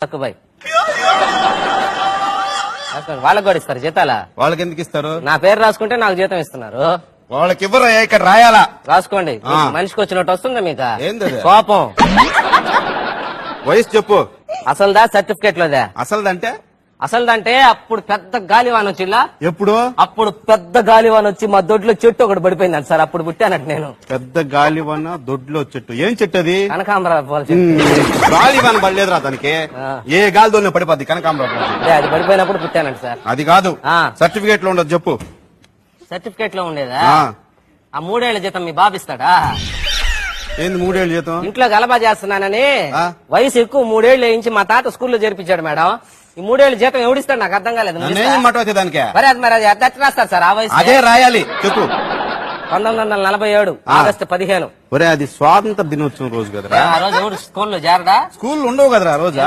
Bye వాళ్ళకి కూడా ఇస్తారు జీతాలా? వాళ్ళకి ఎందుకు ఇస్తారు? నా పేరు రాసుకుంటే నాకు జీతం ఇస్తున్నారు. వాళ్ళకి ఇవ్వరా? ఇక్కడ రాయాలా? రాసుకోండి. మనిషికి వచ్చినట్టు వస్తుందా మీకు? ఏంది కోపం? వయసు చెప్పు. అసలుదా సర్టిఫికేట్ లోదా? అసలుదంటే అసలుదంటే అప్పుడు పెద్ద గాలివాన్ వచ్చిందా? ఎప్పుడు? అప్పుడు పెద్ద గాలివాన్ వచ్చి మా దొడ్లో చెట్టు ఒకటి పడిపోయింది సార్. అప్పుడు పుట్టానట్టు నేను. పెద్ద గాలివాన దొడ్లో చెట్టు. ఏం చెట్టు అది? కనకాంబరావు. గాలివాన పడలేదురా దానికి. ఏ గాలితోనే పడిపోద్ది కనకాంబరావు. అది పడిపోయినప్పుడు పుట్టానంట సార్. అది కాదు, సర్టిఫికేట్ లో ఉండదు చెప్పు. సర్టిఫికేట్ లో ఉండేదా? ఆ 3 ఏళ్ల జీతం మీ బాబు ఇస్తాడా? ఏంది 3 ఏళ్ల జీతం? ఇంట్లో గలబా చేస్తున్నానని వయసు ఎక్కువ 3 ఏళ్లు వేయించి మా తాత స్కూల్లో చేర్పించాడు మేడం. ఈ 3 ఏళ్ల జీతం ఎవడిస్తాడు నాకు అర్థం కాలేదు. దానికి మరి అది అద్దె రాస్తారు సార్. ఆ వయసు అదే రాయాలి చెప్పు. 1947 ఆగస్టు 15. ఒరే అది స్వాతంత్ర దినోత్సవం రోజు కదరా. ఆ రోజు ఎవరు స్కూల్లో చేరడా? స్కూల్ ఉండవు కదరా ఆ రోజు.